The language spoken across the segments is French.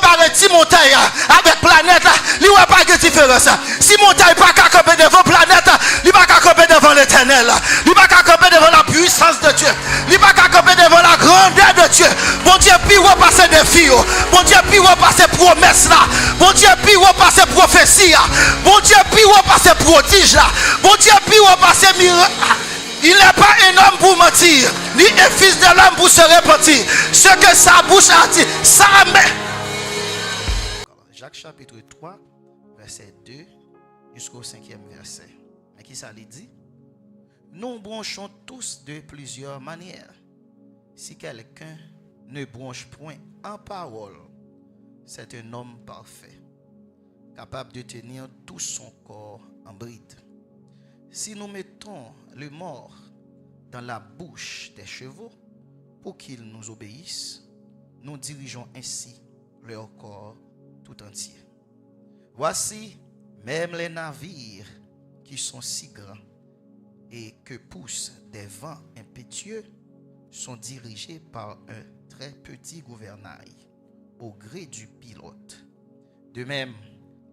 comparer ti montagne avec planète, il n'y a pas de différence. Si montagne pas qu'à camper devant planète, il pas qu'à camper devant l'éternel. Il pas qu'à camper devant la puissance de Dieu. Il pas qu'à camper devant la grandeur de Dieu. Bon Dieu, puis repasser des filles. Bon Dieu, puis repasser promesses là. Bon Dieu, puis repasser prophétie là. Bon Dieu, puis repasser prodige là. Bon Dieu, puis repasser miracle. Il n'est pas un homme pour mentir, ni un fils de l'homme pour se repentir. Ce que sa bouche a dit, ça met. Jacques chapitre 3, verset 2 jusqu'au 5e verset. Mais qui ça lui dit? Nous branchons tous de plusieurs manières. Si quelqu'un ne branche point en parole, c'est un homme parfait, capable de tenir tout son corps en bride. Si nous mettons le mort dans la bouche des chevaux pour qu'ils nous obéissent, nous dirigeons ainsi leur corps tout entier. Voici, même les navires qui sont si grands et que poussent des vents impétueux sont dirigés par un très petit gouvernail au gré du pilote. De même,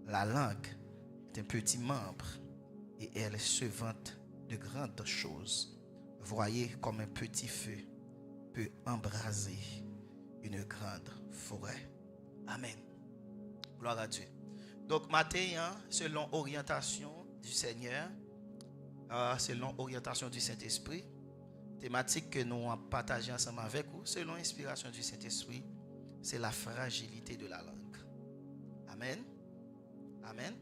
la langue est un petit membre et elle se vante de grandes choses. Voyez comme un petit feu peut embraser une grande forêt. Amen. Gloire à Dieu. Donc, matin, selon orientation du Seigneur, selon orientation du Saint-Esprit, thématique que nous avons partagée ensemble avec vous, selon inspiration du Saint-Esprit, c'est la fragilité de la langue. Amen. Amen.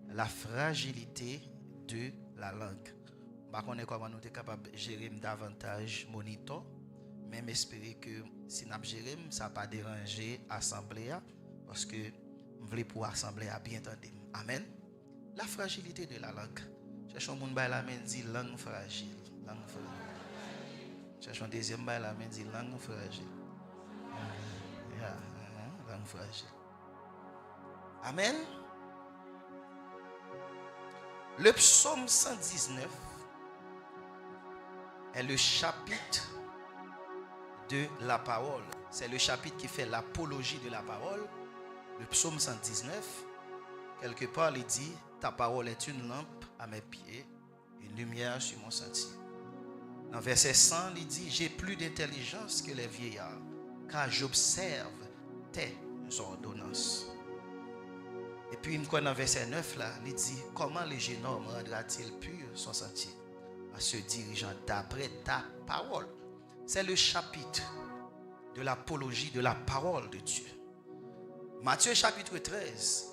La fragilité de la langue. Je ne sais pas comment nous sommes capables de gérer davantage monitor, même espérer que si nous gérons, ça ne va pas déranger l'assemblée, parce que nous voulons pour l'assemblée à bien entendre. Amen. La fragilité de la langue. Cherchons un monde qui la main dit langue fragile. Langue fragile. Cherchons un deuxième qui la main dit langue fragile. Langue fragile. Amen. Le psaume 119 est le chapitre de la parole. C'est le chapitre qui fait l'apologie de la parole. Le psaume 119, quelque part, il dit: ta parole est une lampe à mes pieds, une lumière sur mon sentier. Dans verset 100, il dit: j'ai plus d'intelligence que les vieillards, car j'observe tes ordonnances. Et puis, dans verset 9, là, il dit: comment le jeune homme rendra-t-il pur son sentier? En se dirigeant d'après ta parole. C'est le chapitre de l'apologie de la parole de Dieu. Matthieu chapitre 13,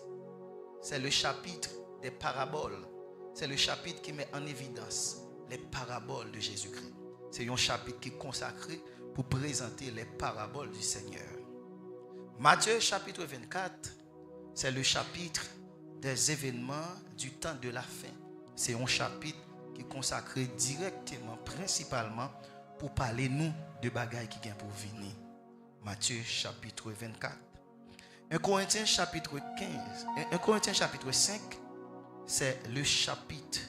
c'est le chapitre des paraboles. C'est le chapitre qui met en évidence les paraboles de Jésus-Christ. C'est un chapitre qui est consacré pour présenter les paraboles du Seigneur. Matthieu chapitre 24, c'est le chapitre des événements du temps de la fin. C'est un chapitre qui est consacré directement, principalement, pour parler nous de bagailles qui viennent pour venir. Matthieu chapitre 24. 1 Corinthiens chapitre 15. 1 Corinthiens chapitre 5, c'est le chapitre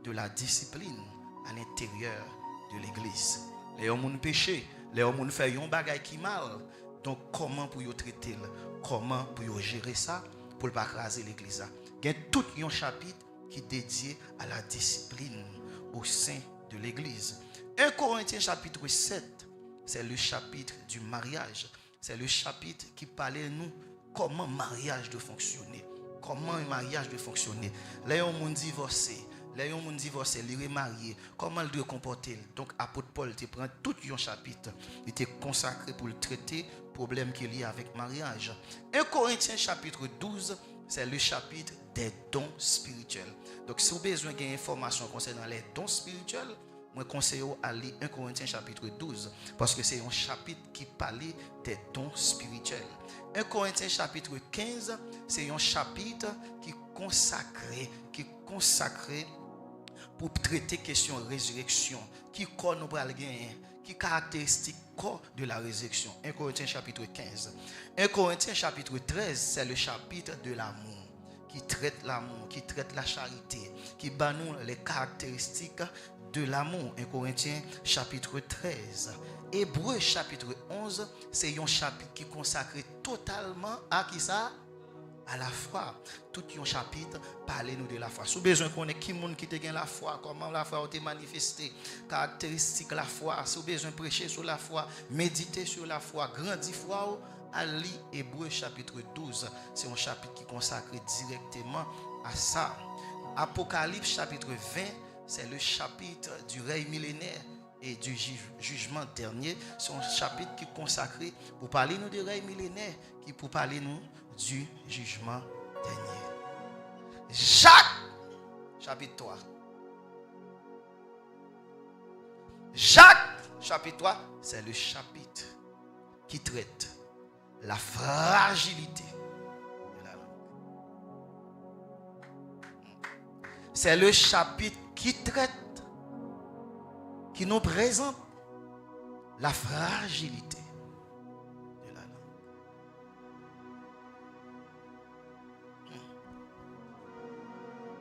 de la discipline à l'intérieur de l'église. Les gens péché, les gens font un bagaille qui mal. Donc comment pour y traiter, comment pour y gérer ça pour ne pas craser l'église. Il y a tout un chapitre qui est dédié à la discipline au sein de l'église. 1 Corinthiens chapitre 7, c'est le chapitre du mariage. C'est le chapitre qui parle de nous comment le mariage doit fonctionner. Comment un mariage doit fonctionner. Les gens divorcés, les gens divorcés, les remariés, comment ils doivent comporter. Donc, apôtre Paul te prend tout un chapitre. Il était consacré pour le traiter problème qui est lié avec mariage. 1 Corinthiens chapitre 12, c'est le chapitre des dons spirituels. Donc, si vous avez besoin d'informations concernant les dons spirituels, je conseille à lire 1 Corinthiens chapitre 12 parce que c'est un chapitre qui parle des dons spirituels. 1 Corinthiens chapitre 15, c'est un chapitre qui est consacré pour traiter question résurrection, qui corps nous va gagner, qui caractéristique corps de la résurrection. 1 Corinthiens chapitre 15. 1 Corinthiens chapitre 13, c'est le chapitre de l'amour, qui traite l'amour, qui traite la charité, qui bat nous les caractéristiques de l'amour. 1 Corinthiens chapitre 13. Hébreu chapitre 11, c'est un chapitre qui est consacré totalement à qui ça? À la foi. Tout un chapitre, parlez-nous de la foi. Si vous avez besoin de connaître qui monde qui te gagne la foi, comment la foi a été manifestée, caractéristiques de la foi, si vous avez besoin de prêcher sur la foi, méditer sur la foi, grandir foi, à lire Hébreu chapitre 12. C'est un chapitre qui est consacré directement à ça. Apocalypse chapitre 20, c'est le chapitre du règne millénaire et du jugement dernier. C'est un chapitre qui est consacré pour parler nous du règne millénaire, qui pour parler nous du jugement dernier. Jacques chapitre 3. Jacques chapitre 3, c'est le chapitre qui traite la fragilité de la langue. C'est le chapitre qui traite, qui nous présente la fragilité de la langue.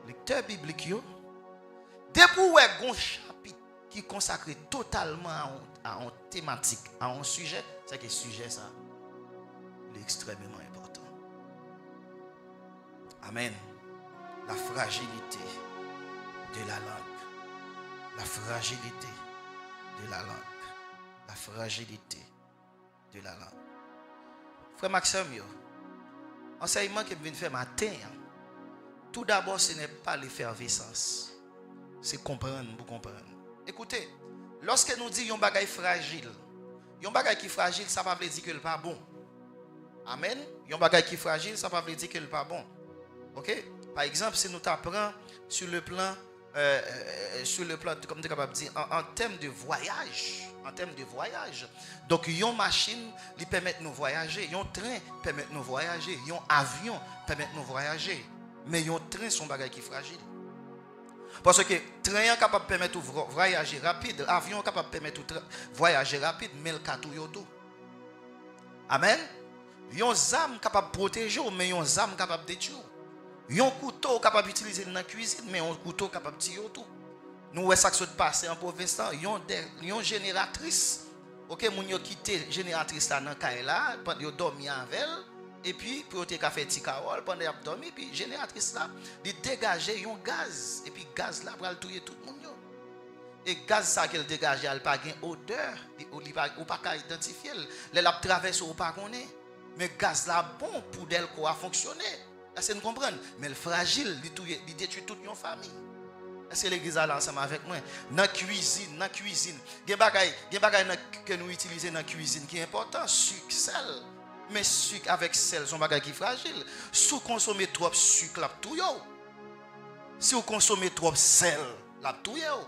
Lecteur biblique, depuis où est un chapitre qui est consacré totalement à une thématique, à un sujet, c'est que le sujet ça est extrêmement important. Amen. La fragilité de la langue. La fragilité de la langue. La fragilité de la langue. Frère Maxime, enseignement que je viens de faire matin, tout d'abord, ce n'est pas l'effervescence. C'est comprendre, vous comprendre. Écoutez, lorsque nous disons un bagage fragile, un bagage qui est fragile, ça ne veut pas dire que n'est pas bon. Amen. Un bagage qui est fragile, ça ne veut pas dire que n'est pas bon. Ok? Par exemple, si nous t'apprenons sur le plan, comme tu es capable de dire, en termes de voyage. En termes de voyage. Donc, une machine lui permet de nous voyager. Un train permet de nous voyager. Un avion permet de nous voyager. Mais un train, son bagage qui est fragile. Parce que le train est capable de permettre de voyager rapide. L'avion est capable de permettre de voyager rapide. Mais le cas tout. Amen. Yon zam capable de protéger, mais yon zam capable de détruire. Yon couteau capable d'utiliser dans la cuisine, mais yon couteau capable de tirer tout. Nous voyons ça qui se passe en province, yon génératrice. OK, moun yo quitté génératrice là dans caille là, pendant yo dormi avec elle et puis pour te faire petit carole pendant y a dormi puis génératrice là, il dégager yon gaz et puis gaz là va tuer tout le monde yo. Et gaz ça qu'elle dégage, elle pas gain odeur, ou pas identifier, elle a traversé ou pas connaît. Mais gaz là bon pour d'elle quoi fonctionner. Est-ce que vous comprenez? Mais le fragile, il détruit toute une famille. Est-ce que l'église est là ensemble avec moi? Dans la cuisine, il y a des choses que nous utilisons dans la cuisine qui est important, sucre, sel. Mais sucre avec sel, c'est un bagage qui est fragile. Si vous consommez trop sucre, là tout yo. Si vous consommez trop sel, là tout yo.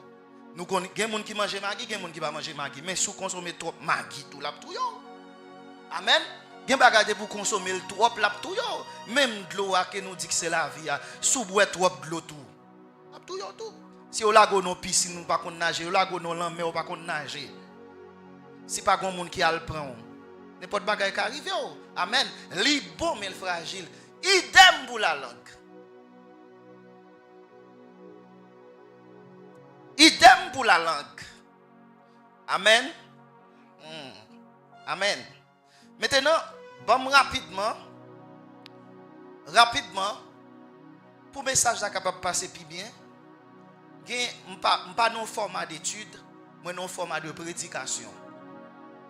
Nous il y a des gens qui mangent maggi, il y a des gens qui ne mangent pas maggi, mais si vous consommez trop maggi, tout là tout yo. Amen. Gen bagade pour consommer le trop la tout yo. Même de l'eau que nous dit que c'est la vie, sous boire trop de l'eau tout. La tout yo tout. Si au lago non piscine nous pas qu'on nager, au lago non lamé ou pas qu'on nager. Si pas gon monde qui a le prend. N'importe bagage qui arrive yo. Amen. Li bon mais fragile. Idem pour la langue. Idem pour la langue. Amen. Amen. Maintenant, bon rapidement, pour le message capable de passer plus bien, je ne pas dans format d'étude, mais dans format de prédication.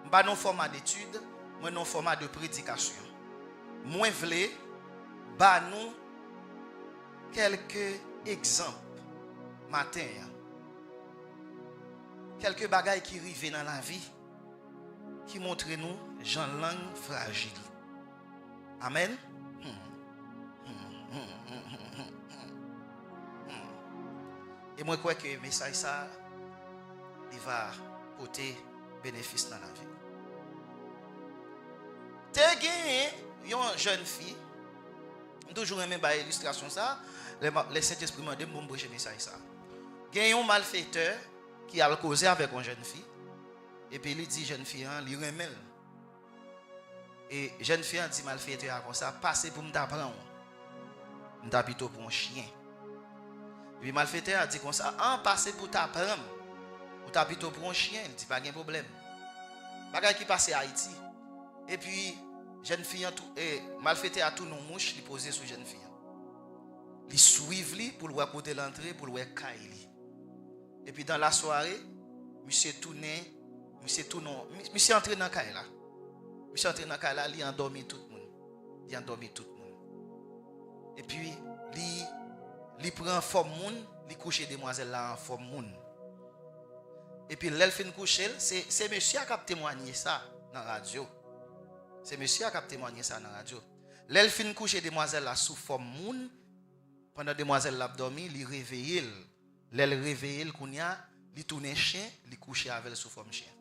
Je ne pas dans format d'étude, mais dans format de prédication. Moi, je voulais nous quelques exemples matin. Quelques bagailles qui arrivent dans la vie qui montrent nous Jean langue fragile. Amen. Et moi, je crois que le message, ça, il va porter bénéfice dans la vie. Tu as gagné une jeune fille, toujours aimé par l'illustration, ça, les Saint-Esprit m'ont dit, bon, je message, ça. Il y a un malfaiteur qui a causé avec une jeune fille, et puis il dit, jeune fille, il remet. Et jeune fille a dit malfaiteur comme ça, passez pour me t'apprendre. Je t'habite pour un chien. Et puis malfaiteur a dit comme ça, passez pour t'apprendre. Ou t'habite pour un chien, il dit pas de problème. Bagay qui passe à Haïti. Et puis, jeune fille, malfaiteur à tout nos mouches, il posé sur jeune fille. Il suivent lui pour le côté l'entrée, pour le caille. Et puis dans la soirée, monsieur tourné, monsieur entré dans la caille là. Monsieur entré dans la caille là, il a endormi tout le monde. Il a endormi tout le monde. Et puis, il prend forme monde, il couche demoiselle là en forme monde. Et puis l'elfine couche, c'est monsieur qui a témoigné ça dans la radio. C'est monsieur qui a témoigné ça dans la radio. L'elfine couche demoiselle là sous forme monde. Pendant demoiselle l'a dormi, il réveille. L'elle réveille, il tourne chien, il couche avec elle sous forme chien.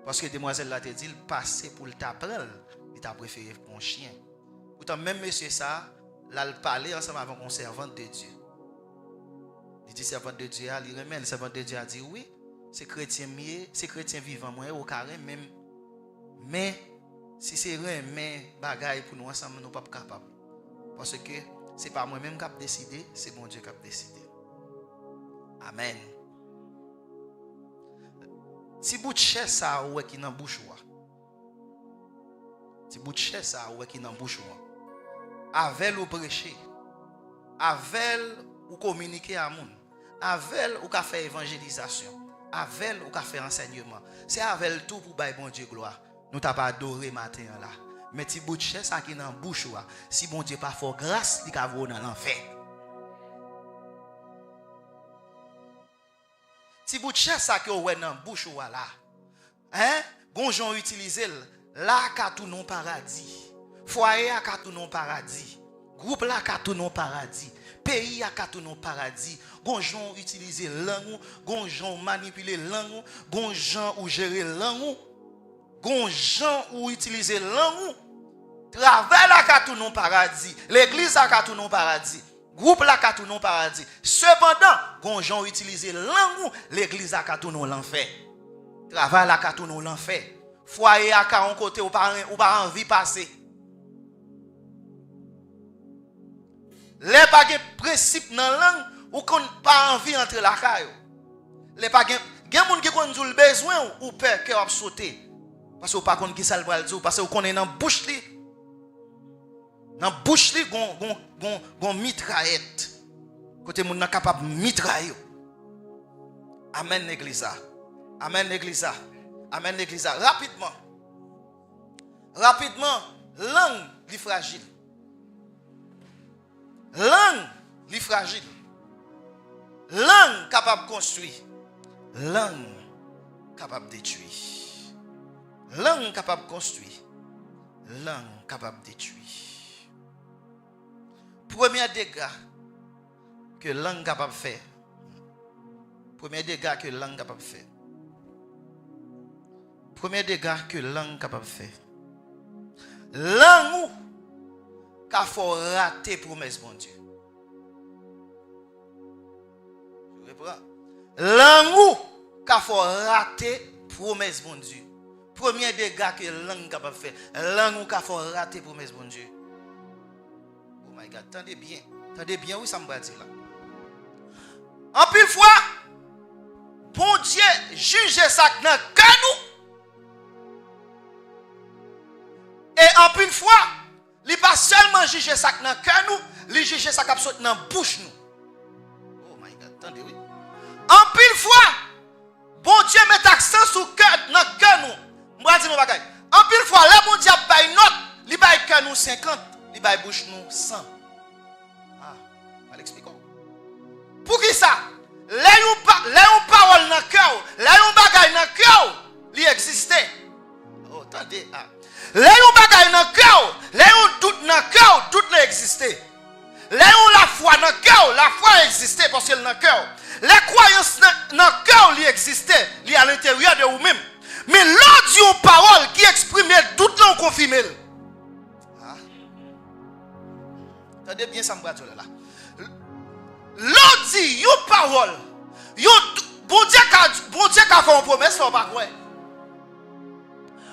Parce que demoiselle l'a dit, il passait pour le t'apprendre, il t'a préféré pour un chien. Pourtant même monsieur ça, là il parlait ensemble avec un servant de Dieu. Il dit servant de Dieu, il remet le servant de Dieu a dit oui, c'est chrétien mieux, c'est chrétien vivant moi au carré même. Mais si c'est rien mais bagaille pour nous ensemble nous pas capable. Parce que c'est pas moi-même qui a décidé, c'est mon Dieu qui a décidé. Amen. Si bout de chair ça ou qui dans bouche ou. Si bout de chair ça ou qui dans bouche ou. Avec ou prêcher. Avec ou communiquer à monde. Avec ou faire évangélisation. Avec ou faire enseignement. C'est avec tout pour bailler bon Dieu gloire. Nous t'a pas adoré matin là. Mais si bout de chair ça qui dans bouche ou. Si bon Dieu pas fort grâce, il va vous dans l'enfer. Si bout de chair ça que ouais dans bouche ou là. Hein? Gonjon utiliser là ka tout non paradis. Foyer a ka tout non paradis. Groupe là ka tout non paradis. Pays a ka tout non paradis. Gonjon utiliser langue, gonjon manipuler langue, gonjon ou gérer langue. Gonjon ou utiliser langue. Travail la ka tout non paradis. L'église a ka tout non paradis. Groupe la ka tout non paradis. Cependant, gonjon utiliser langue, l'église a ka tout non l'enfer. Travail la ka tout non l'enfer. Foyer a ka on côté ou pas envie passer. Les pas de principe dans langue ou qu'on pas envie entrer la caille. Les pas gen moun qui kon dou le besoin ou peur que va sauter. Parce que pas kon qui ça le bral dire parce que qu'on est dans bouche li. Dans bouche li gon mitraillette. Côté moun nan capable mitrailler. Amen l'église. Amen l'église. Amen l'église. Rapidement, langue li fragile. Langue li fragile. Langue capable de construire. Langue capable de détruire. Langue capable de construire. Langue capable de détruire. Premier dégât que langue capable de faire. Premier dégât que langue capable de faire. Premier dégât que langue capable de faire. Langue qu'a faut rater promesse bon Dieu. Je reprends. Langue qu'a faut rater promesse bon Dieu. Premier dégât que langue capable de faire. Langue qu'a faut rater promesse bon Dieu. Oh my God, attendez bien oui ça me va dire là. En pile fois bon Dieu juge ça dans canou. Et en pile fois il pas seulement juger ça dans cœur nous, il juger ça qui saute dans bouche nous. Oh my God, attendez oui. En pile fois, bon Dieu met accent sur cœur dans cœur nous. Moi dis mon bagay. En pile fois, là bon Dieu bail note, il bail cœur nous 50, il bail bouche nous 100. Ah, on l'explique. Pour qui ça? Là on parole dans cœur, là on bagay dans cœur, il existait. Oh, attendez ah. Là on bagaille dans cœur, là on doute dans cœur, tout l'existait. Là on la foi dans cœur, la foi existait parce qu'elle dans cœur. La croyance dans cœur lui existait, lui à l'intérieur de vous-même. Mais l'autre dit une parole qui exprime tout là on confirme. Ah. Attendez bien ça me dire là. L'autre dit une parole. Bon Dieu qu'a fait une promesse là pas quoi.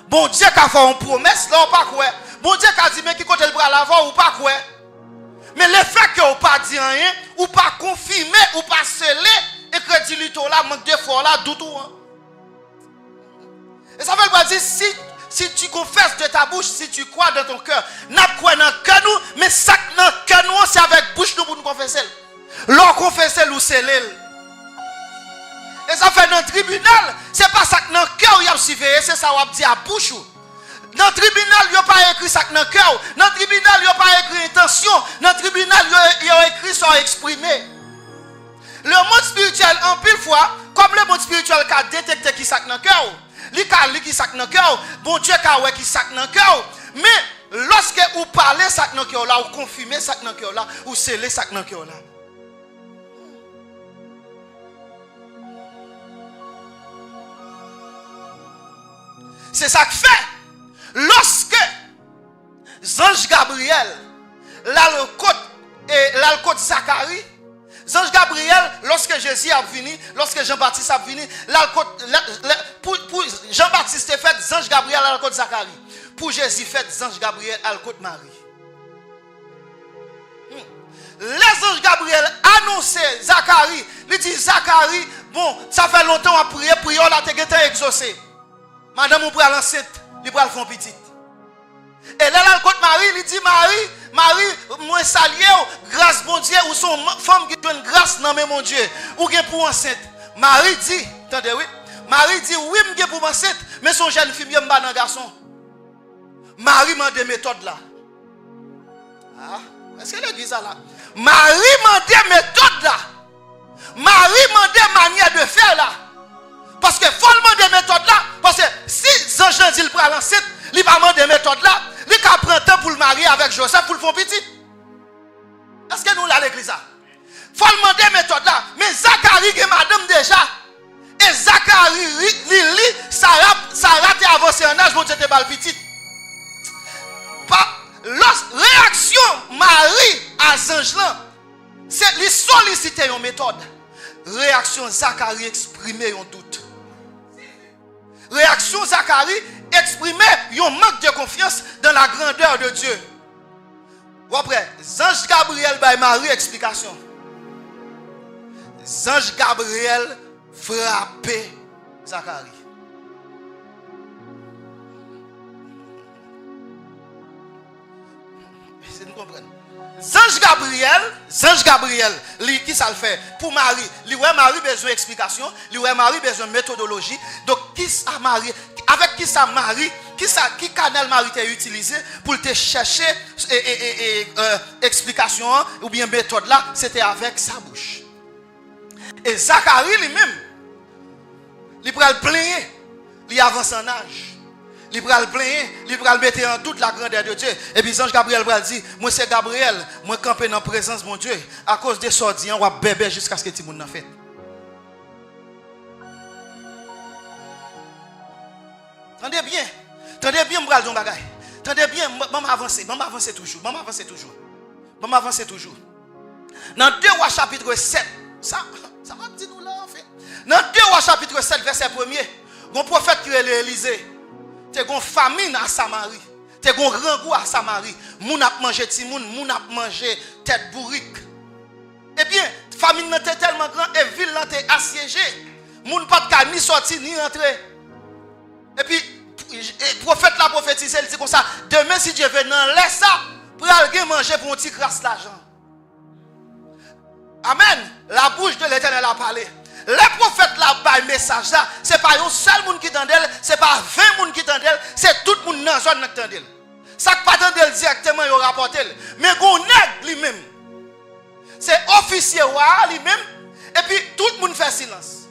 Bon Dieu qui a fait une promesse, là, ou pas quoi. Bon Dieu qui a dit, mais qui côté le bras l'avant, ou pas quoi. Mais le fait que vous pas dit rien, ou pas confirmé, ou pas scellé, et que dit l'ito là, manque de foi là, doutou. Et ça veut dire, si tu confesses de ta bouche, si tu crois dans ton cœur, n'a quoi dans le cœur nous, mais ça dans le cœur nous, c'est avec bouche nous pour nous confesser. L'on confesse ou c'est l'elle. Et ça fait dans le tribunal, c'est pas ça que dans le cœur il y a surveillé, c'est ça qu'on dit à bouche. Dans le tribunal, il n'y a pas écrit ça dans le cœur. Dans le tribunal, il n'y a pas écrit intention. Dans le tribunal, il y a écrit ça exprimé. Le monde spirituel, en pile fois, comme le monde spirituel qui a détecté qui ça dans le cœur, il qui ça dans le cœur, bon Dieu qui ça dans le cœur. Mais lorsque vous parlez ça dans le cœur là, vous confirmez ça dans le cœur là, vous scellez ça dans le cœur là. C'est ça que fait. Lorsque Ange Gabriel, là le côte Zacharie, Ange Gabriel, lorsque Jésus a venu, lorsque Jean-Baptiste a venu, là pour Jean-Baptiste fait Ange Gabriel à le côte Zacharie. Pour Jésus fait Ange Gabriel à le côte Marie. Les anges Gabriel annoncé Zacharie, il dit Zacharie, bon, ça fait longtemps à prier, prière là t'es exaucé. Madame, on prend l'enceinte, il prend le fond petit. Et là, le côté Marie, il dit Marie, moi saluer, grâce bon Dieu, ou son femme qui donne grâce dans mon Dieu, ou bien pour enceinte. Marie dit, attendez, oui. Marie dit, oui, je pour enceinte, mais son jeune fille, je suis un garçon. Marie m'a des méthodes là. Ah, est-ce que l'église là? Marie m'a des méthodes là. Marie m'a des manières de faire là. Parce que follement des méthodes là, parce que si Jean dit le prend l'enceinte, il va demander des méthodes là, il va prendre temps pour le marier avec Joseph pour le faire petit. Est-ce que nous là l'église là? Follement des méthodes là, mais Zacharie est madame déjà. Et Zacharie, Lili, Sarah t'est avancé en âge, bon Dieu t'es pas le petit. Réaction Marie à Zange là, c'est lui solliciter une méthode. Réaction Zacharie exprimer un doute. Réaction Zacharie exprimer un manque de confiance dans la grandeur de Dieu. Après, Ange Gabriel by Marie explication. Ange Gabriel frappé Zacharie. C'est nous comprendre. Ange Gabriel, qui ça le fait pour Marie? Lui Marie besoin d'explication, lui Marie besoin de méthodologie. Donc qui ça Marie, avec qui ça Marie, qui canal Marie t'a utilisé pour te chercher explication ou bien méthode là, c'était avec sa bouche. Et Zacharie lui-même, il prend le plaigner, il avance en âge. Il va le plaindre, il va le mettre en doute la grandeur de Dieu. Et puis Ange Gabriel va dire, moi c'est Gabriel, moi camper dans la présence de mon Dieu. À cause des sordiens, on va bébé jusqu'à ce que tout le monde en fait. Tendez bien, moi je vais bagay. Tendez bien, maman avance toujours. Dans 2 Rois chapitre 7, ça va dire nous là en fait. Dans 2 Rois chapitre 7 verset 1er, mon prophète qui est Élisée. Tu as une famine à Samarie. Tu as un grand goût à Samarie. Moun a mangé timoun, moun a mangé tête bourrique. Eh bien, famine était tellement grande et ville était assiégée. Moun pas de ni sortir ni rentrer. Et puis, le prophète l'a prophétisé, il dit comme ça, demain si Dieu veut non laisse ça, pour aller manger pour un petit crasse l'argent. Amen. La bouche de l'Éternel a parlé. Les prophètes là bas message là, c'est pas un seul monde qui t'entendent, c'est pas 20 monde qui t'entendent, c'est tout le monde dans la zone qui t'entendent. Ça qui pas t'entendent directement il rapporte, mais gon nèg lui-même. C'est officier lui-même et puis tout le monde fait silence.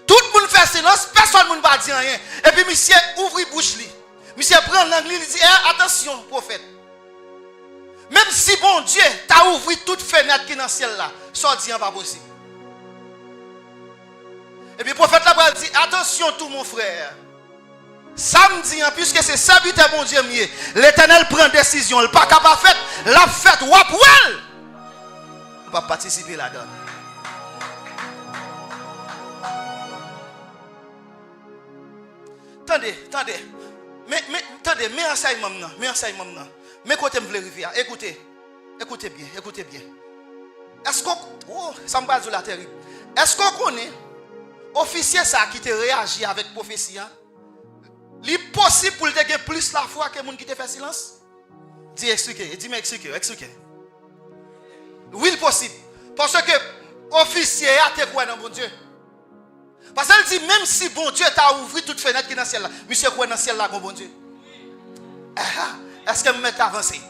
Tout le monde fait silence, personne ne va dire rien. Et puis monsieur ouvre bouche lui. Monsieur prend langue lui dit attention prophète. Même si bon Dieu t'a ouvert toute fenêtre qui dans le ciel là, sortir pas possible. Et puis le prophète là dit attention tout mon frère. Samedi, puisque c'est ça but mon Dieu mieux. L'Éternel prend décision, le pas capable faire, la fête wap well. On va participer là-dedans. Attendez. Mais enseignement maintenant. Mais côté me vérifier. Écoutez bien. Est-ce qu'on ça me passe de la terrible. Est-ce qu'on connaît officier ça qui te réagit avec prophétie, il est possible pour te gagner plus la foi que les gens qui te fait silence. Dis expliquez, dis-moi expliquez. Oui, c'est possible. Parce que officier a te croit dans bon Dieu. Parce qu'elle dit même si bon Dieu t'a ouvert toute fenêtre qui est dans le ciel là, monsieur croit dans le ciel là bon Dieu. Est-ce que vous m'êtes avancé?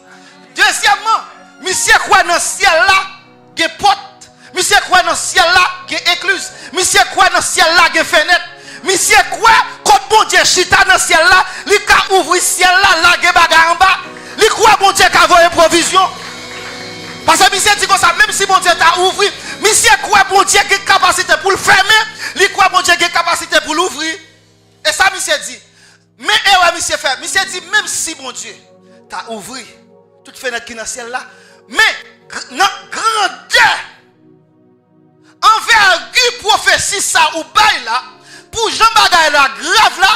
Deuxièmement, monsieur croit dans le ciel là, il y a porte. Monsieur croit dans le ciel là, il y a écluse. Monsieur croit dans le ciel là, il y a fenêtre. Monsieur croit quand bon Dieu chita dans le ciel là, il a ouvert le ciel là, là il y a bagarre en bas. Il croit bon Dieu qu'a envoyé provision. Parce que monsieur dit comme ça, même si bon Dieu t'a ouvert, monsieur croit bon Dieu qui a capacité pour le fermer, il croit bon Dieu qui a capacité pour l'ouvrir. Et ça monsieur dit. Mais ouais, monsieur fait, monsieur dit même si bon Dieu t'a ouvert toute fenêtre qui est dans le ciel là, mais dans grandeur envergure prophétie ça ou bail là, pour Jean Bagay la grave là,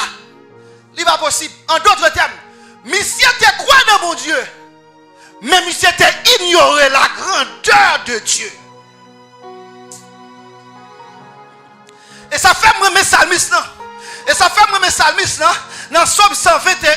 il va possible. En d'autres termes, monsieur te croit dans mon Dieu, mais monsieur te ignoré la grandeur de Dieu. Et ça fait moi mes salmistes là. Et ça fait moi mes salmistes là. Dans Somme 121,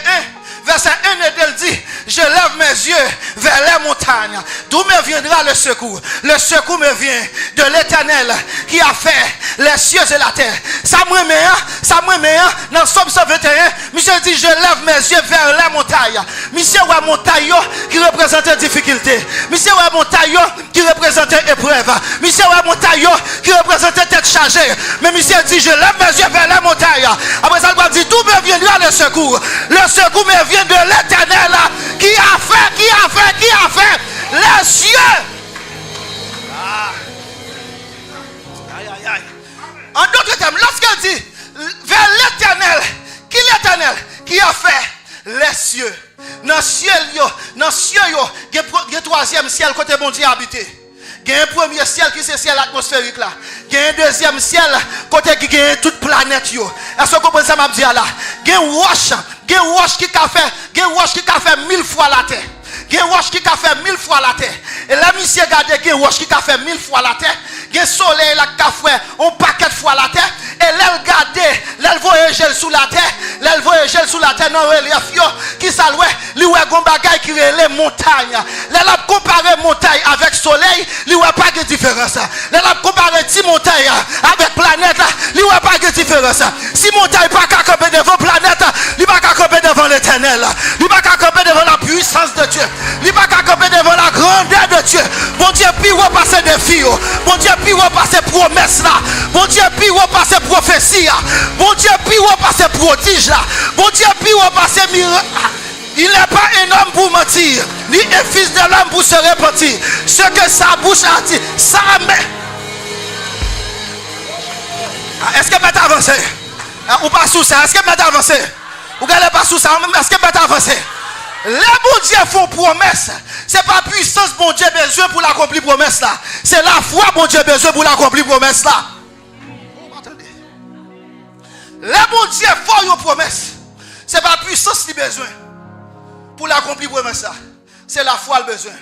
verset 1 et 2, il dit, je lève mes yeux vers les montagnes. D'où me viendra le secours? Le secours me vient de l'Éternel qui a fait les cieux et la terre. Ça me met, dans Somme 121, Michel dit, je lève mes yeux vers les montagnes. Michel, ouais, montagne qui représente difficulté. Michel, ouais, montagne qui représente épreuve. Michel, ouais, montagne qui représente tête chargée. Mais Michel dit, je lève mes yeux vers les montagnes. Après ça, il va dire, d'où me viendra le secours? Le secours me vient de l'Éternel qui a fait les cieux. Aïe. En d'autres termes, lorsqu'elle dit vers l'Éternel qui a fait les cieux. Dans le ciel, il y a un troisième ciel côté bon Dieu habité. Il y a un premier ciel qui est le ciel atmosphérique là. Il y a un deuxième ciel côté qui a toute planète. Est-ce que vous comprenez ça m'a dit là? Il y a un roche qui a fait 1000 fois la terre. Il y a un roche qui a fait 1000 fois la terre. Et là, monsieur regardez, il y a un roche qui a fait 1000 fois la terre. Il y a un soleil là qui a fait un paquet de fois la terre. Et là, regardez, là, il voyage sous la terre. Là, il voyage sous la terre dans le relief. Qui s'alloue, il y a un bagage qui est les montagnes. Là, il a comparé montagne avec soleil, il n'y a pas de différence. Là, il a comparé 10 montagnes avec planète, il n'y a pas de différence. Si montagne n'est pas camper devant planète, il n'est pas camper devant l'éternel. Il n'est pas camper devant la puissance de Dieu. Il n'est pas camper devant la grandeur de Dieu. Bon Dieu, puis repasser des filles. Bon Dieu, puis repasser promesses là. Bon Dieu, puis repasser prophétie. Bon Dieu, puis repasser prodige là. Bon Dieu, puis repasser miracle. Il n'est pas un homme pour mentir, ni un fils de l'homme pour se repentir. Ce que sa bouche a dit, ça met. Est-ce que vous avancé? Ou pas sous ça? Est-ce que vous avancé? Ou n'allez pas sous ça? Est-ce que vous avancé? Les bon Dieu font promesse. Ce n'est pas puissance bon Dieu besoin pour l'accomplir promesse là. C'est la foi bon Dieu besoin pour l'accomplir promesse là. Les bon Dieu font une promesse. Ce n'est pas puissance qui besoin pour l'accomplir promesse là. C'est la foi le besoin.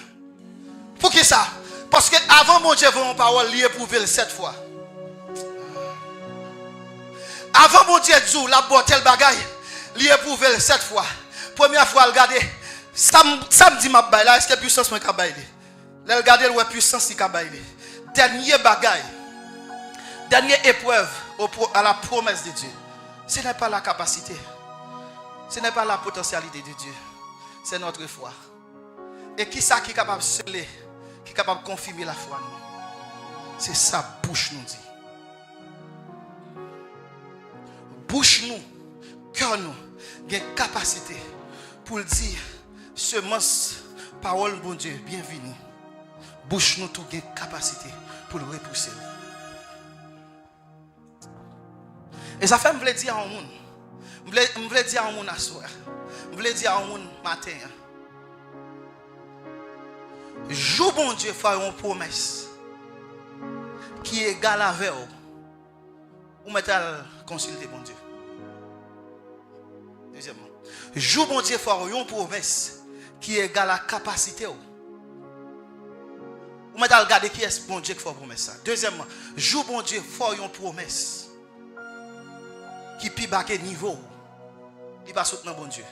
Pour qui ça? Parce que avant mon Dieu vont parole liée pour le 7 fois. Avant mon Dieu dit la botelle bagaille liée pour le 7 fois. Première fois, regardez, samedi m'a baillé là, est-ce que puissance m'a baillé? Là regardez la puissance qui a baillé. Dernier bagaille. Dernière épreuve à la promesse de Dieu. Ce n'est pas la capacité. Ce n'est pas la potentialité de Dieu. C'est notre foi. Et qui ça qui est capable de sceller, qui est capable de confirmer la foi nous? C'est sa bouche nous dit. Bouche nous, cœur nous, il y a une capacité pour dire semence, parole bon Dieu, bienvenue. Bouche nous tout, il y a une capacité pour le repousser. Et ça fait me dire à un monde. Je voulais dire à un monde à soir. Je voulais dire à un monde matin. Joue bon Dieu faire une promesse qui est égale avec vous. Ou mettez à consulter bon Dieu. Deuxièmement, joue bon Dieu faire une promesse qui est égale à la capacité. Ou mettez à regarder qui est bon Dieu qui fait une promesse. Deuxièmement, joue bon Dieu faire une promesse qui pi bas que niveau, il va sauter dans bon Dieu.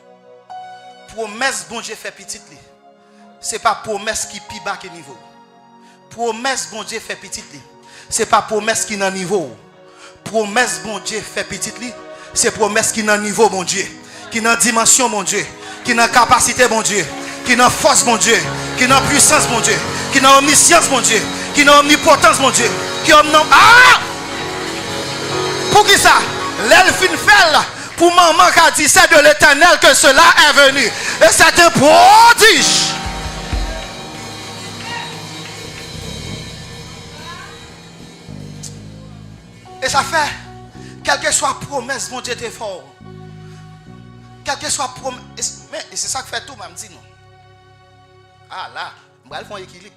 Promesse bon Dieu fait petit li. C'est pas promesse qui pi bas que niveau. Promesse bon Dieu fait petit li. C'est pas promesse qui dans niveau. Promesse bon Dieu fait petit li. C'est promesse qui dans niveau bon Dieu, qui dans dimension mon Dieu, qui dans capacité mon Dieu, qui dans force mon Dieu, qui dans puissance mon Dieu, qui dans omniscience mon Dieu, qui dans omnipotence mon Dieu, qui dans pour qui ça? L'elfine fait pour maman qui a dit c'est de l'Éternel que cela est venu. Et c'est un prodige. Et ça fait, quelle que soit promesse, mon Dieu est fort. Quelle que soit promesse, mais c'est ça que fait tout, m'a dit non. Ah là, on va faire un équilibre.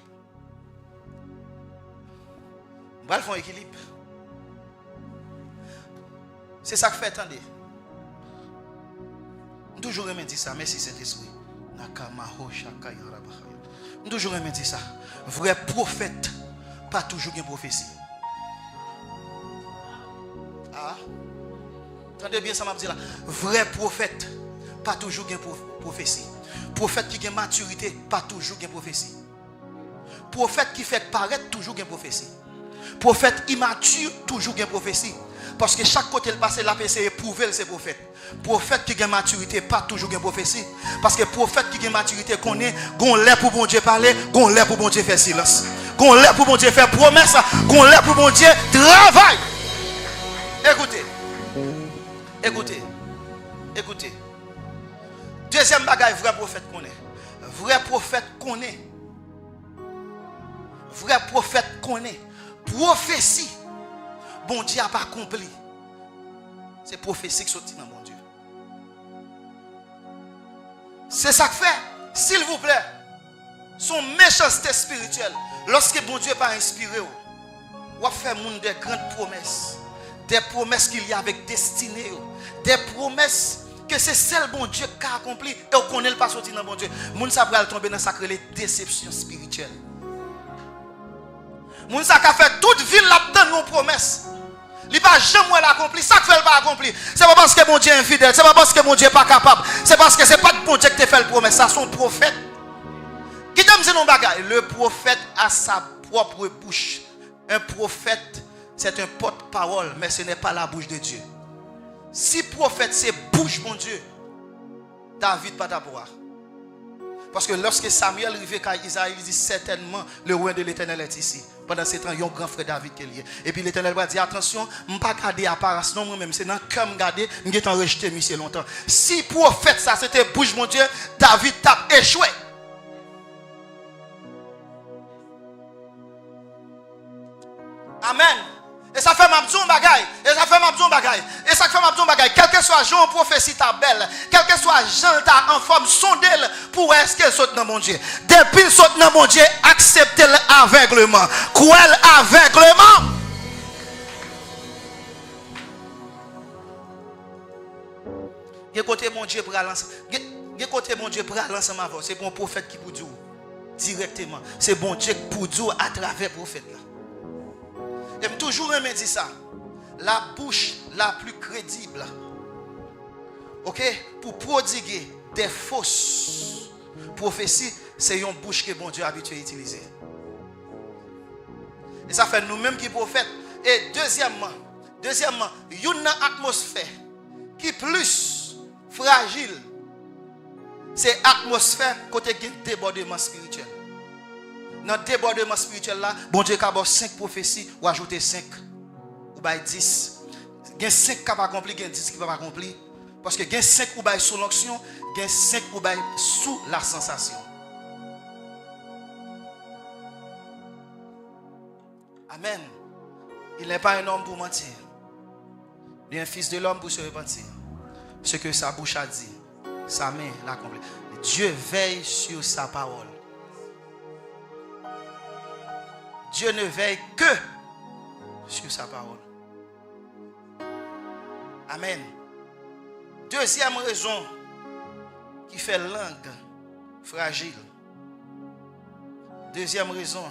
On va faire un équilibre. C'est ça que fait, attendez. Toujours aimé dire ça, merci Saint-Esprit. Toujours aimé dire ça. Vrai prophète, pas toujours une prophétie. Ah, attendez bien ça m'a dit là. Vrai prophète, pas toujours une prophétie. Prophète qui a une maturité, pas toujours une prophétie. Prophète qui fait paraître toujours une prophétie. Prophète immature, toujours une prophétie. Parce que chaque côté le passé, la PC est prouvé ses prophètes. Prophète qui a une maturité, pas toujours une prophétie. Parce que prophète qui a une maturité, connaît, qu'on l'air pour bon Dieu parler, qu'on l'air pour bon Dieu faire silence. Qu'on l'air pour bon Dieu faire promesse, qu'on l'air pour bon Dieu travail. Écoutez. Écoutez. Écoutez. Deuxième bagaille, vrai prophète connaît. Vrai prophète connaît. Vrai prophète connaît. Prophétie. Bon Dieu n'a pas accompli. C'est prophétie qui sortit dans mon Dieu. C'est ça que fait. S'il vous plaît, son méchanceté spirituelle, lorsque bon Dieu n'a pas inspiré, on fait des grandes promesses. Des promesses qu'il y a avec destinée. Des promesses que c'est celle bon Dieu qui a accompli. Et on connaît le pas sorti dans bon Dieu. Moun sa pral tomber dans sacré les déceptions spirituelles. Moun sa ka fait toute ville là-dedans nos promesses. Il pas jamais l'accompli, ça fait pas accompli. C'est pas parce que mon Dieu est infidèle, c'est pas parce que mon Dieu est pas capable, c'est parce que c'est pas de bon Dieu qui te fait le promesse, ça son prophète. Qui t'aime dire non bagaille, le prophète a sa propre bouche. Un prophète, c'est un porte-parole, mais ce n'est pas la bouche de Dieu. Si prophète c'est bouche mon Dieu, David pas d'abord. Parce que lorsque Samuel arrivait à Isaïe, il dit certainement le roi de l'Éternel est ici. Pendant ce temps, il y a un grand frère David qui est lié. Et puis l'Éternel va dire attention, je ne vais pas garder apparence, non, moi-même, c'est dans le cœur que garder, je vais rejeté monsieur longtemps. Si prophète ça, c'était bouche mon Dieu, David t'a échoué. Amen. Et ça fait ma bzon bagaille. Et ça fait ma bzon bagaille. Et ça fait ma bzon bagaille. Quel que soit Jean prophétie ta belle. Quel que soit Jean ta en forme sondelle pour est-ce qu'elle saute dans mon Dieu. Depuis saute dans mon Dieu, acceptez l'aveuglement. Cruel aveuglement. Quel côté mon Dieu pour lancer. Quel côté mon Dieu pour lancer ma voix. C'est bon prophète qui pour dire directement. C'est bon Dieu pour dire à travers prophète là. Et toujours me dit ça. La bouche la plus crédible. OK, pour prodiguer des fausses prophéties, c'est une bouche que bon Dieu a habitué à utiliser. Et ça fait nous-mêmes qui prophètes. Et deuxièmement, il y a une atmosphère qui est plus fragile. C'est l'atmosphère côté débordement spirituel. Dans le débordement spirituel là, bon Dieu a 5 prophéties ou ajouter 5 ou 10. Il y a 5 qui pas accompli, il y a 10 qui pas accompli. Parce que il y a 5 ou sous l'onction, il y a 5 ou sous la sensation. Amen. Il n'est pas un homme pour mentir. Il est un fils de l'homme pour se repentir. Ce que sa bouche a dit, sa main l'a accompli. Dieu veille sur sa parole. Dieu ne veille que sur sa parole. Amen. Deuxième raison qui fait langue fragile. Deuxième raison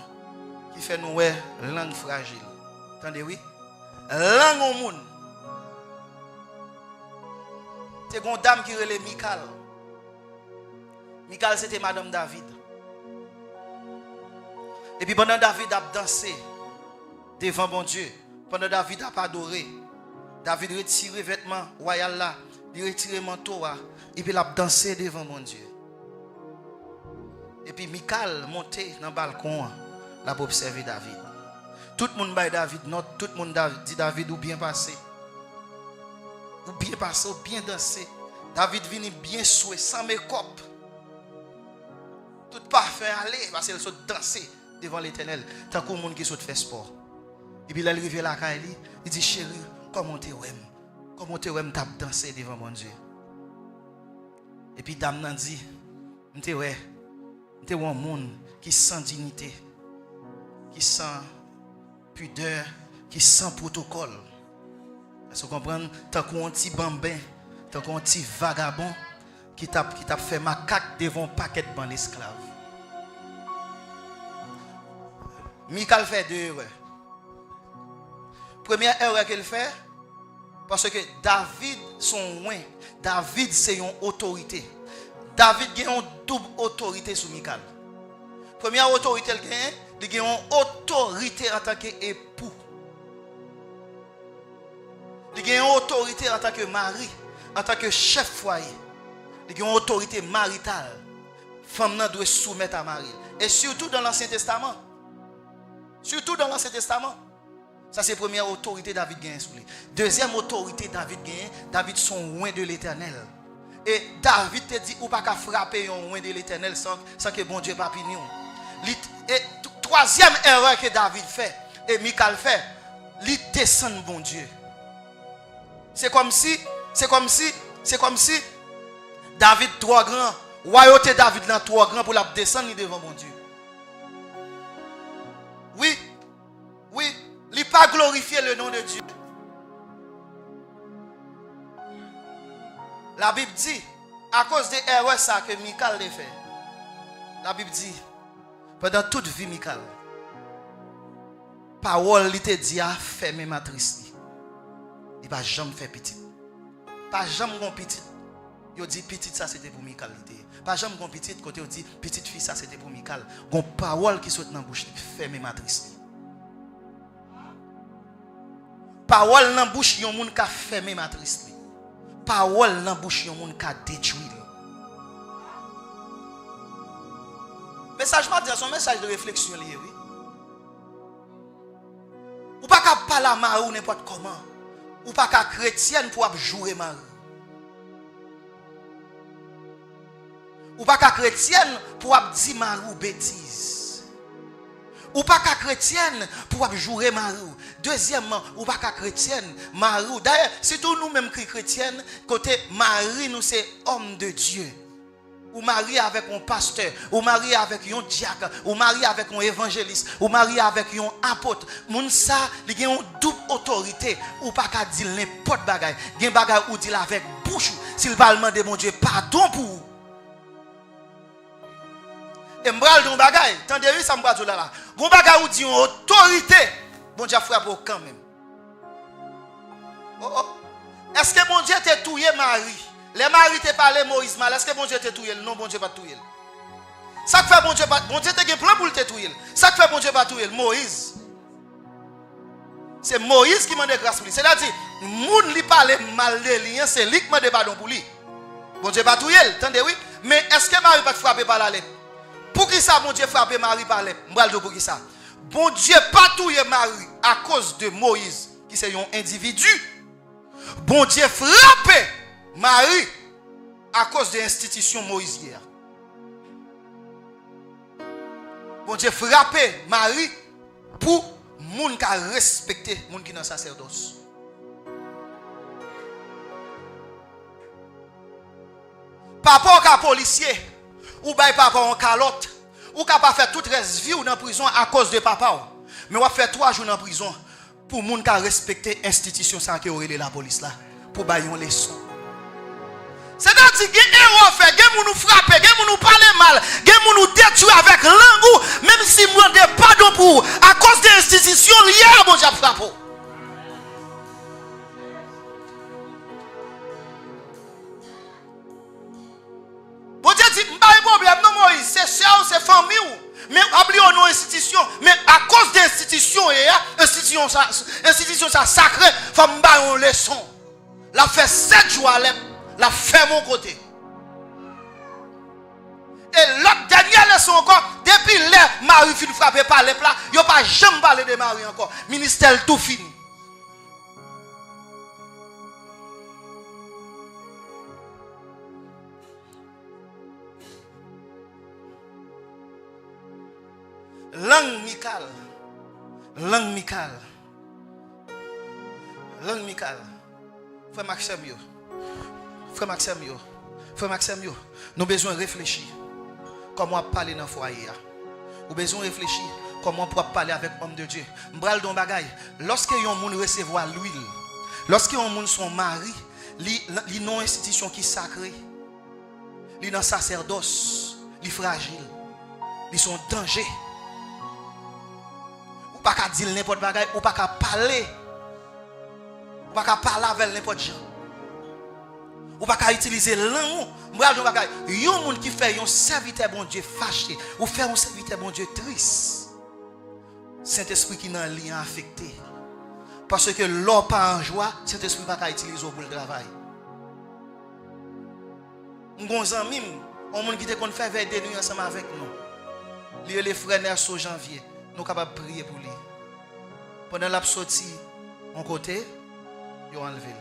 qui fait nous langue fragile. Attendez, oui. Langue au monde. C'est une dame qui relève Michal. Michal, c'était Madame David. Et puis pendant David a dansé devant bon Dieu, pendant David a adoré, David retiré vêtements royal là, il retiré manteau là, et puis il a dansé devant mon Dieu. Et puis Michal monté dans le balcon, là pour observer David. Tout le monde baille David, tout le monde dit David ou bien passé. Ou bien passé, ou bien dansé. David vient bien soué, sans make-up. Tout parfait aller, parce qu'il saute danser devant l'Éternel. Tant que le monde qui saute faire sport. Et puis il arrive là, il dit chérie, comment tu aimes? Comment tu aimes danser devant mon Dieu? Et puis dame nan dit, tu es un monde qui sent dignité, qui sent pudeur, qui sent protocole. Est-ce que vous comprenez? Tant qu'on petit bambin, tant qu'on petit vagabond qui t'a fait macaque devant un paquet de bancs esclaves. Michal fait deux erreurs. Première erreur qu'il fait, parce que David, son loin, David c'est une autorité. David a une double autorité sur Michal. Première autorité, il a une autorité en tant qu'époux. Il a une autorité en tant que mari, en tant que chef foyer. Il a une autorité maritale. Femme doit soumettre à mari. Et surtout dans l'Ancien Testament. Surtout dans l'Ancien Testament. Ça c'est la première autorité David gagne sur lui. Deuxième autorité David gagne, David son loin de l'Éternel. Et David te dit ou pas qu'à frapper un loin de l'Éternel sans que bon Dieu pas punir. Et troisième erreur que David fait et Michal fait, il descend bon Dieu. C'est comme si David trop grand, royauté David là trop grand pour la descendre devant mon Dieu. Oui, il n'a pas glorifié le nom de Dieu. La Bible dit, à cause des erreurs ça que Michal a fait, la Bible dit, pendant toute vie Michal, parole il te dit à fermer matrice. Il va jamais faire petit. Pas jamais gon petit. Il dit petit ça c'était pour Michal. Pas jamais gon petit côté il dit petite fille ça c'était pour Michal. Gon parole qui saute dans bouche fermer matrice. Parole dans bouche yon moun ka fermer matrice. Parole dans bouche yon moun ka détruire. Message matin c'est un message de réflexion lié oui. Ou pas ka parler marou n'importe comment. Ou pas ka chrétienne pour jouer marou. Ou pas ka chrétienne pour dire marou bêtise. Ou pas ka chrétienne pour jouer marou. Deuxièmement, ou pas ka chrétienne marou. D'ailleurs, c'est tout nous même qui chrétienne côté Marie nous c'est homme de Dieu. Ou marié avec un pasteur, ou marié avec un diacre, ou marié avec un évangéliste, ou marié avec un apôtre. Moun ça, il y a une double autorité. Ou pas qu'à dire n'importe bagaille. Il y a un bagaille ou dire avec bouche. S'il va demander mon Dieu pardon pour vous. Et m'bral don bagaille. Tendez-vous ça m'bral là. Gon bagaille ou dit une autorité. Bon Dieu frappe quand même. Oh oh. Est-ce que mon Dieu t'a touillé Marie? Les maris te parlé Moïse mal. Est-ce que bon Dieu te touillé? Non, bon Dieu pas touillé. Ça fait bon Dieu pas. Bon Dieu te gen plan pour te touiller. Ça fait bon Dieu pas touiller Moïse. C'est Moïse qui m'a de grâce pour lui. C'est-à-dire, moun li parle mal de lui, c'est lui qui m'a de pardon pour lui. Bon Dieu pas touiller, attendez oui. Mais est-ce que Marie pas frapper par la lèvre? Pour qui ça bon Dieu frapper Marie par la lèvre? M'bral pour qui ça? Bon Dieu pas touiller Marie à cause de Moïse qui c'est un individu. Bon Dieu frapper Marie, à cause de l'institution moïsière. Bon Dieu frappé Marie pour moun qui a respecté moun qui dans sacerdoce. Papa ou policier, ou bay papa en calotte, ou ka pas faire toute reste vie ou dans prison à cause de papa. Mais on fait 3 jours dans prison pour moun qui a respecté l'institution ça qui aurait la police là pour bailler une leçon. C'est-à-dire que les héros fait, les gens nous frappent, les gens nous parlent mal, les gens nous détruisent avec langue, même si nous ne pardon pour à cause de l'institution liée à mon Dieu frappe. institution ça sacrée, faut me faire une leçon. La fait 7 jours à la fait mon côté. Et l'autre dernière leçon encore, depuis les Marie fin frappé par les plats, il n'y a pas jamais parlé de Marie encore. Ministère tout fini. Langue Michael. Langue Michael. Langue Michael. Frère Maxime yo. Frère Maxime yo. Frère Maxime yo. Nous avons besoin de réfléchir. Comment parler dans le foyer. Nous avons besoin de réfléchir. Comment parler avec l'homme de Dieu. M'bral don bagay. Lorsque yon moun recevoir l'huile. Lorsque yon moun son mari. Li non institution qui sacrée. Li non sacerdoce. Li fragile. Li son danger. Ou pas qu'à dire n'importe bagay. Ou pas qu'à parler. Ou pas qu'à parler avec n'importe gens. Ou pas qu'à utiliser langue. Yon moun qui fait un serviteur bon Dieu fâché. Ou fait un serviteur bon Dieu triste. Saint-Esprit qui n'a lien affecté. Parce que l'or pas en joie, Saint-Esprit pas qu'à utiliser pour le travail. M'gon zanmim, on moun qui te kon fait veille de nuit ensemble avec nous. Li les frères Nerso janvier, nous capable prier pour lui. Pendant la sortie en côté, yo enlevé.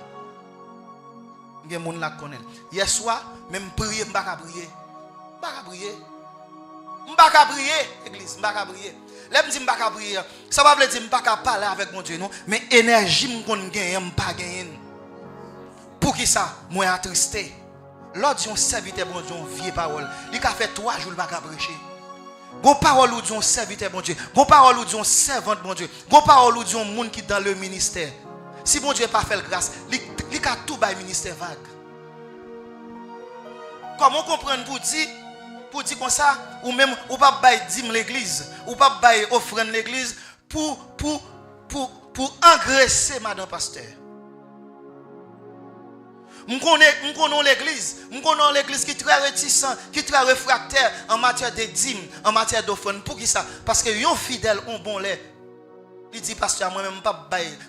Gen moun la connaît. Hier soir, même prier, m'pa prier. M'pa prier. M'pa prier, église, m'pa prier. Là me dit m'pa prier. Ça va veut dire m'pa parler avec mon Dieu non, mais énergie m'kon gagner, m'pa gagner. Pour qui ça? Moi attristé. L'autre on serviteur bon Dieu, vieux parole. Il a fait 3 jours pas prêcher. Gon parole ou Dieu serviteur bon Dieu. Gon parole ou Dieu servante bon Dieu. Gon parole ou Dieu monde qui dans le ministère. Si bon Dieu pas fait grâce, il a tout bail ministère vague. Comment comprendre pour dire comme ça ou même ou pas bail dîme l'église, ou pas bail offrande l'église pour engraisser madame pasteur. Nous connaissons l'église qui est très réticent, qui est très réfractaire en matière de dîmes, en matière d'offrande. Pour qui ça? Parce que les fidèles ont bon lait. Il dit, pasteur, moi-même, je ne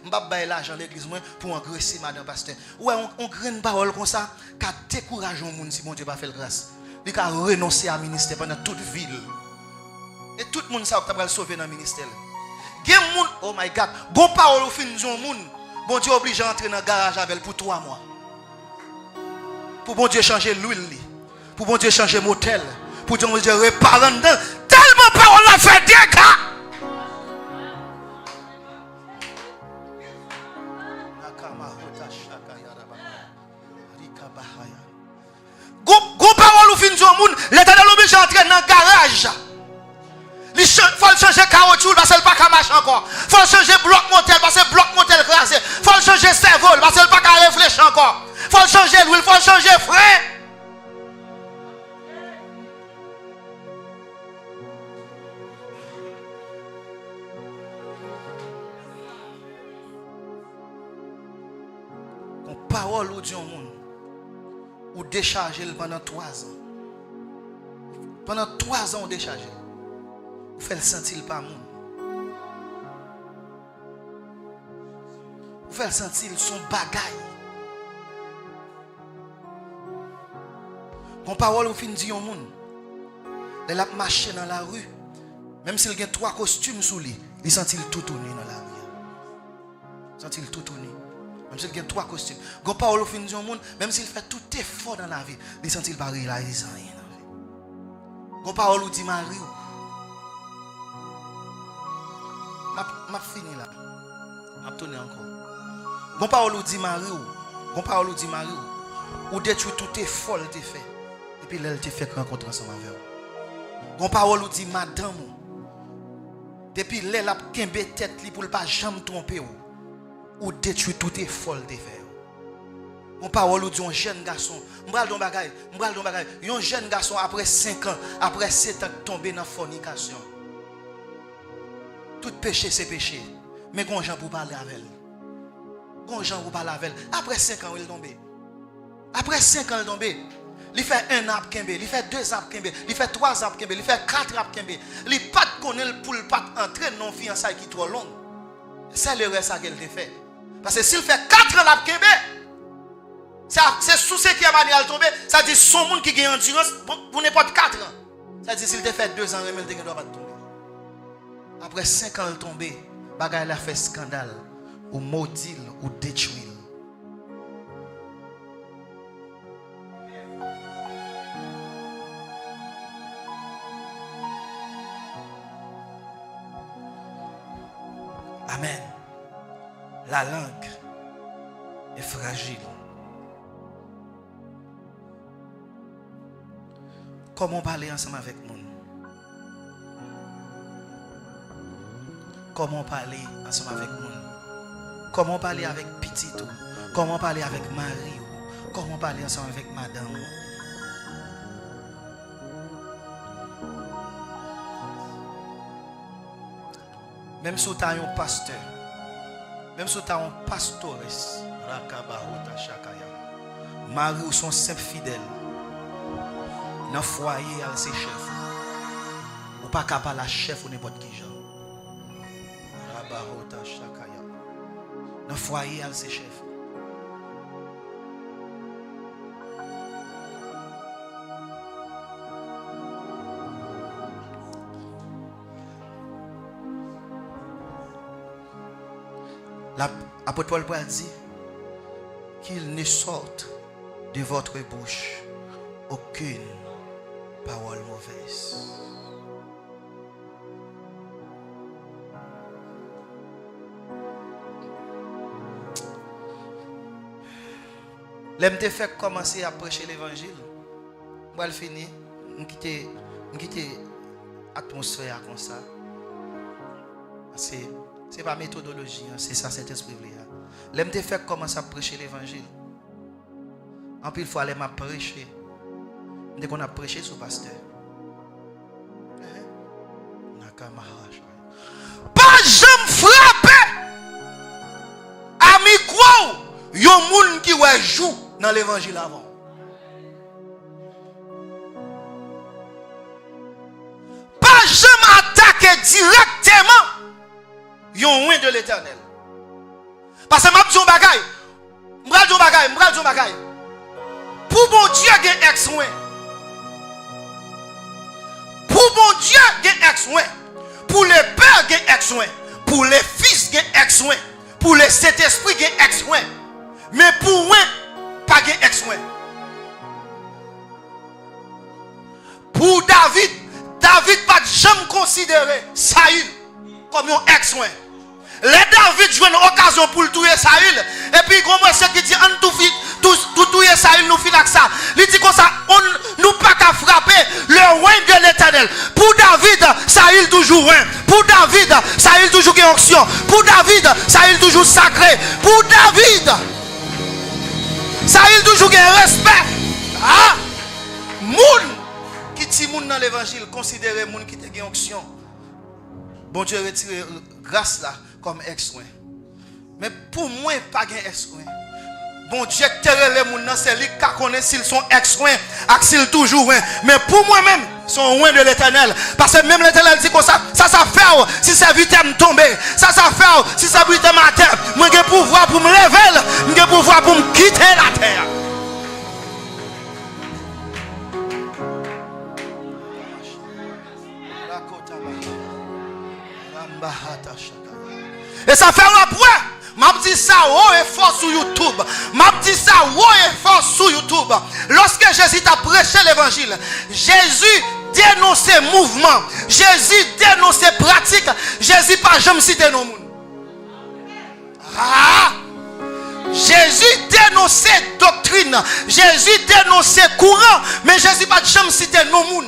vais pas bailler l'argent à l'église pour engraisser madame pasteur. Ouais, on graine parole comme ça, qui décourage les gens si mon Dieu n'a pas fait grâce. Il a renoncé à ministère pendant toute ville. Et tout le monde sait que tu vas sauver dans le ministère. Oh my God, bon parole au fin de monde, bon Dieu oblige à entrer dans le garage avec pour 3 mois. Pour bon Dieu changer l'huile, pour bon Dieu changer motel, pour bon Dieu réparer dedans. Tellement parole la fait des cas. Go parole ou fin du monde, l'éternel oblige à entrer dans le garage. Il faut changer caoutchouc parce qu'il n'y a pas qu'à marcher encore. Il faut changer bloc motel parce que bloc motel crasé. Il faut changer cerveau parce qu'il n'y a pas qu'à réfléchir encore. Il faut changer l'huile, il faut changer frein. Une parole ou Dieu au monde. Ou décharger pendant 3 ans. Pendant 3 ans, on décharge. Vous faites le sentir pas moun. Vous faites le sentir son bagaille. Quand parole ou fin dit au monde. Elle a marché dans la rue. Même s'il y a 3 costumes sous lui, il sentit tout tourner dans la rue. Il sentit tout tourner. Même s'il y a 3 costumes. Quand parole ou fin dit au monde, même s'il fait tout effort dans la vie, il sentit pas réaliser rien. Quand parole ou dit Marie. M'a fini là. M'a tourné encore. Bon parole ou dit Marie ou détruit tout effort te fait. Et puis elle te fait rencontrer ensemble avec vous. Bon parole ou dit madame depuis elle a kembe tête li pour pas jamais tromper ou détruit tout effort te fait. Bon parole ou dit un jeune garçon, m'bral don bagay, un jeune garçon après 5 ans, après 7 ans tombé dans fornication. Tout péché, c'est péché. Mais quand Jean pour parler avec elle. Quand Jean pour parler avec elle. Après 5 ans, il est tombé. Après 5 ans, il est tombé. Il fait 1 arbre kembe, il fait 2 arbres kembe, il fait 3 arbres kembe, il fait 4 arbres kembe. Il pas connaît pour le pas entrer dans fiançailles qui trop long. C'est l'erreur ça qu'elle te fait. Parce que s'il fait 4 ans la Kébé, c'est sous ce qui a manière de tomber, ça dit son monde qui a endurance pour n'importe 4 ans. Ça dit s'il te fait 2 ans, il ne doit pas tomber. Après 5 ans, il tombe, bagaille a fait scandale, ou maudit, ou détruit. Amen. La langue est fragile. Comment parler ensemble avec nous? Comment parler ensemble avec nous? Comment parler avec petit? Comment parler avec Marie? Comment parler ensemble avec madame? Même si tu as un pasteur, même si tu as un pastoresse, Marie ou son simple fidèle, dans le foyer, elle c'est chef. Ou pas capable la chef ou n'importe qui genre. Dans le foyer, elle c'est chef. L'apôtre Paul dit qu'il ne sorte de votre bouche aucune parole mauvaise. L'aime te fait commencer à prêcher l'évangile. Moi, le fini, on quitte l'atmosphère comme ça. C'est pas méthodologie, c'est ça, cet esprit. L'aime te fait commencer à prêcher l'évangile. En plus, il faut aller m'a prêcher. Dès qu'on a prêché sur le pasteur. Pas jamais frappé. Ami quoi? Yon moun qui ouais joue dans l'évangile avant. Pas jamais attaquer directement yon ouin de l'Éternel. Parce que m'a dit un bagay. M'bral dit un bagay. Pour bon Dieu gen ex-ouin. Pour bon Dieu gen ex-ouin. Pour les pères gen ex-ouin. Pour les fils gen ex-ouin. Pour les Saint-Esprit gen ex-ouin. Mais pour moi, pas gen ex-ouin. Pour David pas jamais considéré Saül comme un ex-ouin. Les David jouent une occasion pour le tuer Saül. Et puis, comment c'est qui dit, on tout tuer Saül, nous finissons ça. Il dit comme ça, on nous pas qu'à frapper le roi de l'Éternel. Pour David, Saül toujours roi. Pour David, Saül toujours une onction. Pour David, Saül toujours sacré. Pour David, Saül toujours un respect. Ah, moun qui dit moun dans l'évangile, considérez moun qui te une onction. Bon Dieu retire grâce là comme ex-soin. Mais pour moi, pas de ex-soin. Bon Dieu, les gens, c'est lui qui connaît s'ils sont ex-soin, s'ils toujours ouin. Mais pour moi-même, ils sont ouin de l'Éternel. Parce que même l'Éternel dit comme ça fait si ça vite me tomber. Ça fait si ça vite ma terre. Moi, j'ai pouvoir pour me lever. J'ai pouvoir pour me quitter la terre. Et ça fait un point. M'a dit ça haut et fort sur YouTube. M'a dit ça haut et fort sur YouTube. Lorsque Jésus a prêché l'évangile, Jésus dénonçait mouvement. Jésus dénonçait pratique. Jésus pas jamais cité nos monde. Ah! Jésus dénonçait doctrine. Jésus dénonçait courant. Mais Jésus pas jamais cité nos monde.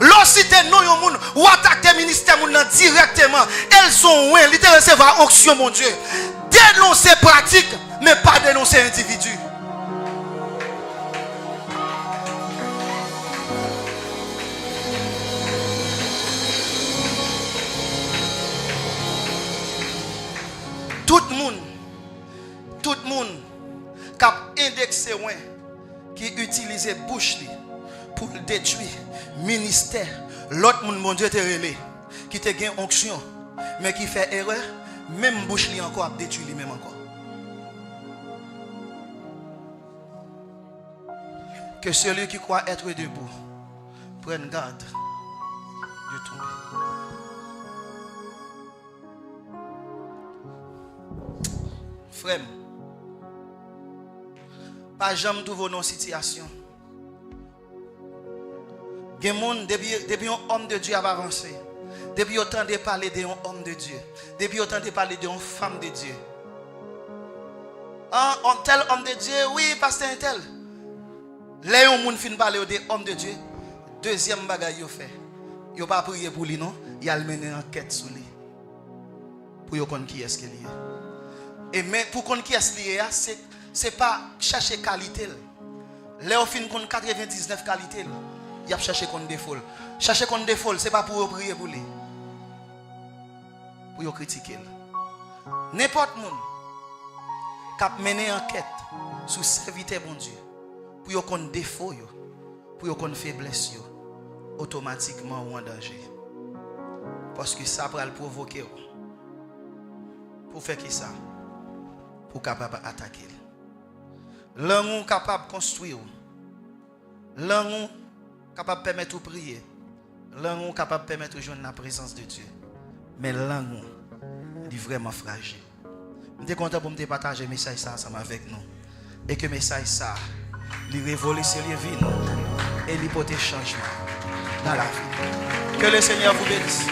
Lorsque nous yon ou attaquer ministère directement, elles sont loin, ils te recevoir onction mon Dieu. Dénoncer pratique, mais pas dénoncer individu. Tout le monde qui a indexé qui utilise bouche pour le détruire ministère, l'autre monde, mon Dieu te relé qui te gagne onction, mais qui fait erreur, même bouche li encore a détruit lui-même encore. Que celui qui croit être debout prenne garde de tomber. Frère, pas jamais trouver nos situations. Il y a des gens, depuis un homme de Dieu a avancé, depuis autant de parler d'un homme de Dieu, depuis autant de parler d'une femme de Dieu. Un tel homme de Dieu, oui, pasteur un tel. Les gens qui parlent des hommes de Dieu, deuxième bagage ils fait. Ils n'ont pas prié pour lui, non? Ils ont mené une enquête sur lui. Pour connaître qui est-ce qu'il est. Et mais pour connaître qui est-ce qu'il est, ce n'est pas chercher qualité. Les gens qui ont 99 qualités, ils ont cherché contre défaut. Chercher contre défaut, ce n'est pas pour prier pour lui. Pour critiquer. N'importe qui a mené une enquête sur serviteur bon Dieu. Pour qu'on défaut, pour qu'on faiblesse, automatiquement ou en danger. Parce que ça va le provoquer. Pour faire qui ça? Pour capable attaquer. L'homme capable de construire. L'homme capable de permettre de prier. L'homme capable de permettre de joindre la présence de Dieu. Mais l'homme est vraiment fragile. Je suis content pour me partager le message ensemble avec nous. Et que le message ça, il révolutionne les vies et il porte changement dans la vie. Que le Seigneur vous bénisse.